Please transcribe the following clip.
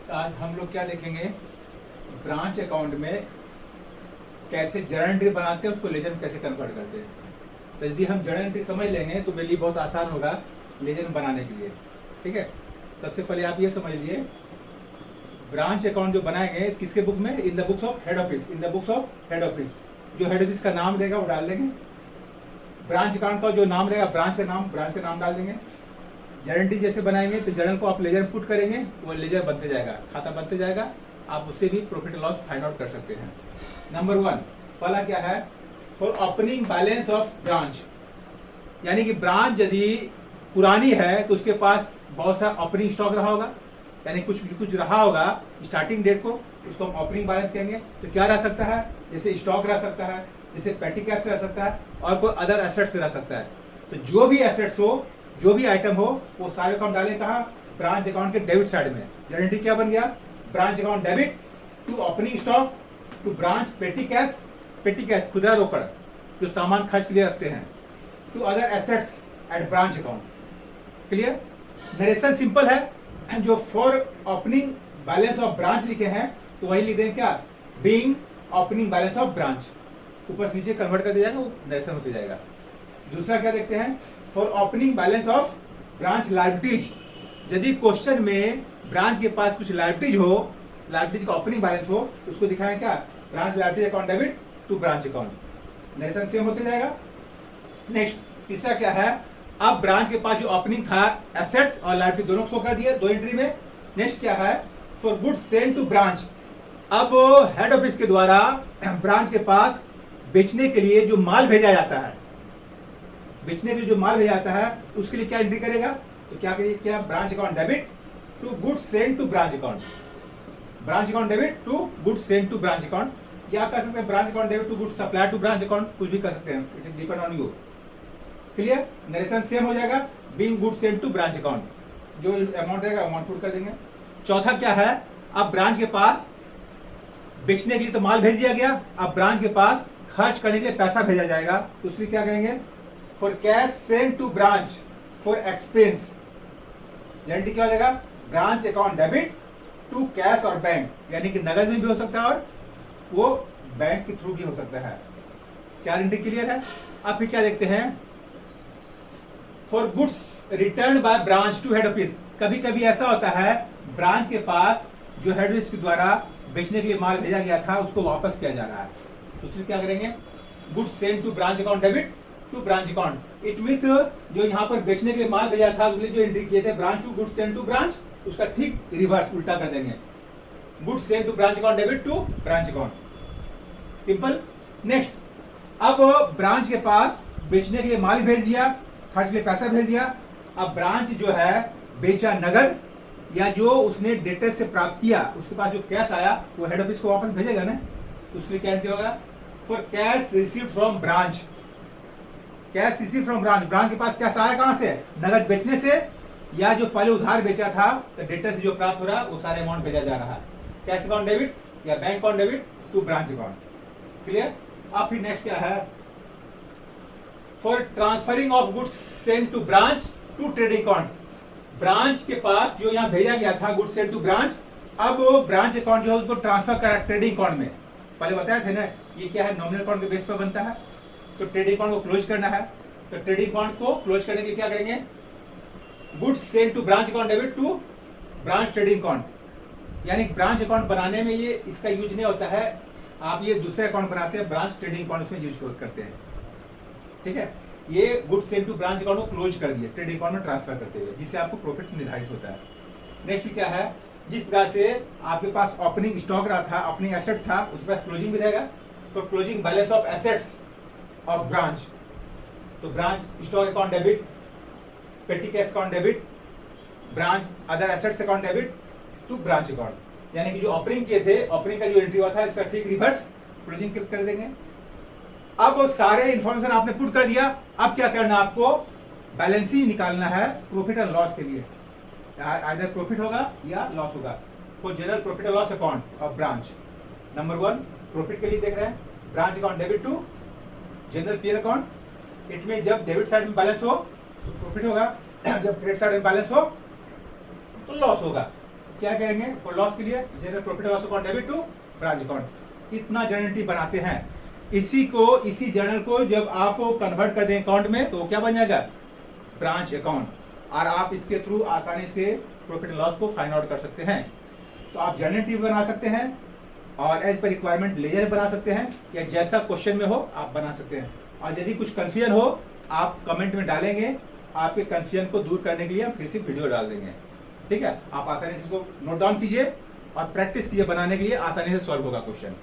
तो आज हम लोग क्या देखेंगे, ब्रांच अकाउंट में कैसे जर्नल एंट्री बनाते हैं, उसको लेजर में कैसे कन्वर्ट करते हैं। तो यदि हम जर्नल एंट्री समझ लेंगे तो मेरे लिए बहुत आसान होगा लेजर में बनाने के लिए। ठीक है, सबसे पहले आप ये समझ लीजिए, ब्रांच अकाउंट जो बनाएंगे किसके बुक में, in the books of head office, in the books of head office. जो हेड ऑफिस का नाम रहेगा वो डाल देंगे, ब्रांच अकाउंट का जो नाम रहेगा ब्रांच का नाम डाल देंगे। जर्नल एंट्री जैसे बनाएंगे तो जर्नल को आप लेजर में पुट करेंगे तो वो लेजर बनते जाएगा, खाता बनते जाएगा, आप उससे भी profit and loss find out कर सकते हैं। नंबर 1 पहला क्या है, for opening balance of branch, यानी कि ब्रांच यदि पुरानी है तो उसके पास बहुत सारा ओपनिंग स्टॉक रहा होगा, यानी कुछ रहा होगा स्टार्टिंग डेट को, उसको हम ओपनिंग बैलेंस कहेंगे। तो क्या रह सकता है, जैसे स्टॉक रह सकता है, जैसे पेटी कैश रह सकता है, और कोई अदर एसेट्स रह सकता है। तो जो भी एसेट्स हो, जो भी आइटम हो, वो सारे अकाउंट डालें कहाँ, ब्रांच अकाउंट के डेबिट साइड में। जर्नल एंट्री क्या बन गया, branch account debit to opening stock to branch petty cash खुदरा रोकड़ जो सामान खर्च के लिए रखते हैं, to other assets at branch account. Clear, narration simple है, जो for opening balance of branch लिखे हैं तो वही लिख देंगे क्या, being opening balance of branch, ऊपर से नीचे कन्वर्ट कर दिया जाएगा, वो नरेशन होते जाएगा। दूसरा क्या देखते हैं, for opening balance of branch liabilities, यदि क्वेश्चन में ब्रांच के पास कुछ लायबिलिटीज हो, लायबिलिटीज का ओपनिंग बैलेंस हो, तो उसको दिखाएं क्या, branch liability account debit to branch account, narration same होते जाएगा। नेक्स्ट तीसरा क्या है, अब ब्रांच के पास जो ओपनिंग था एसेट और लायबिलिटी दोनों शो कर दिए दो एंट्री में। नेक्स्ट क्या है, for goods send to branch, अब हेड ऑफिस के द्वारा ब्रांच के पास बेचने के लिए जो माल भेजा जाता है, बेचने के लिए जो माल भेजा जाता है उसके लिए क्या एंट्री करेगा, तो क्या करिए, क्या branch account debit to goods send to branch account, branch account debit to goods send to branch account, या कर सकते हैं branch account debit to goods supply to branch account, कुछ भी कर सकते हैं, it depend on you. Clear, narration same हो जाएगा, being goods send to branch account, जो अमाउंट रहेगा अमाउंट पुट कर देंगे। चौथा क्या है, अब ब्रांच के पास बेचने के लिए तो माल भेज दिया गया, अब ब्रांच के पास खर्च करने के लिए पैसा भेजा जाएगा, तो उसके लिए क्या करेंगे, for cash send to branch for expense, यानी क्या हो जाएगा, branch account debit to cash और बैंक, यानी कि नगद में भी हो सकता है और वो बैंक के थ्रू भी हो सकता है। 4 एंट्री क्लियर है। अब फिर क्या देखते हैं, for goods return by branch to head office, कभी कभी ऐसा होता है ब्रांच के पास जो हेड ऑफिस के द्वारा बेचने के लिए माल भेजा गया था उसको वापस किया जा रहा है, तो उसमें क्या करेंगे, goods send to branch account debit to branch account. It means जो यहाँ पर बेचने के लिए माल भेजा था उसके लिए जो एंट्री किए थे branch to goods send to branch, उसका ठीक रिवर्स उल्टा कर देंगे, goods send to branch account debit to branch account, simple. Next, अब ब्रांच के पास बेचने के लिए माल भेज दिया, खर्च के लिए पैसा भेज दिया, अब ब्रांच जो है बेचा नगद, या जो उसने डेटर से प्राप्त किया उसके पास जो कैश आया वो हेड ऑफिस को वापस भेजेगा ना, तो उसके लिए क्या एंट्री होगा, for cash received from branch, cash receive from branch, branch के पास कैश आया कहां से, नगद बेचने से, या जो पहले उधार बेचा था तो डेटर से जो प्राप्त हो रहा है वो सारे अमाउंट भेजा जा रहा है, कैश अकाउंट डेबिट या bank account debit to branch account. Clear. अब फिर नेक्स्ट क्या है, for transferring of goods send to branch to trading account, branch के पास जो यहाँ भेजा गया था गुड्स सेंड टू ब्रांच, अब वो ब्रांच अकाउंट जो है उसको ट्रांसफर करा ट्रेडिंग अकाउंट में, पहले बताया थे ना ये क्या है, नॉमिनल अकाउंट के बेस पर बनता है, तो ट्रेडिंग अकाउंट को क्लोज करना है, तो ट्रेडिंग अकाउंट को क्लोज करने के लिए क्या करेंगे, goods send to branch account debit to branch trading account, यानी ब्रांच अकाउंट बनाने में ये इसका यूज नहीं होता है, आप ये दूसरे अकाउंट बनाते हैं ब्रांच ट्रेडिंग अकाउंट उसमें यूज करते हैं। ठीक है, ये goods send to branch account को क्लोज कर दिए ट्रेडिंग अकाउंट में ट्रांसफर करते हुए, जिससे आपको प्रॉफिट निर्धारित होता है। नेक्स्ट क्या है, जिस प्रकार से आपके पास ओपनिंग स्टॉक रहा था, ओपनिंग एसेट था, उस पर क्लोजिंग भी रहेगा, तो closing balance of assets of branch, तो branch stock account debit, petty cash account debit, branch other assets account debit to branch account, यानी कि जो ओपनिंग किए थे, ओपनिंग का जो एंट्री हुआ था इसका ठीक रिवर्स क्लोजिंग कर देंगे। अब सारे इंफॉर्मेशन आपने पुट कर दिया, अब क्या करना, आपको बैलेंस ही निकालना है प्रॉफिट एंड लॉस के लिए, आइदर प्रॉफिट होगा या लॉस होगा, for general profit and loss account of branch. Number 1 profit के लिए देख रहे हैं, branch account debit to general PL account, इट में जब डेबिट साइड में बैलेंस हो तो प्रॉफिट होगा, जब क्रेडिट साइड में बैलेंस हो तो लॉस होगा। क्या करेंगे फॉर लॉस के लिए, general profit loss account debit to branch account. इतना जर्नल एंट्री बनाते हैं। इसी जर्नल को जब आप कन्वर्ट कर दें अकाउंट में तो क्या बन जाएगा ब्रांच अकाउंट, और आप इसके थ्रू आसानी से प्रॉफिट एंड लॉस को फाइंड आउट कर सकते हैं। तो आप जर्नल एंट्री बना सकते हैं और एज पर रिक्वायरमेंट लेजर बना सकते हैं, या जैसा क्वेश्चन में हो आप बना सकते हैं। और यदि कुछ कंफ्यूजन हो आप कमेंट में डालेंगे, आपके कंफ्यूजन को दूर करने के लिए हम फिर से वीडियो डाल देंगे। ठीक है, आप आसानी से इसको नोट डाउन कीजिए और प्रैक्टिस कीजिए बनाने के लिए, आसानी से सॉल्व होगा क्वेश्चन।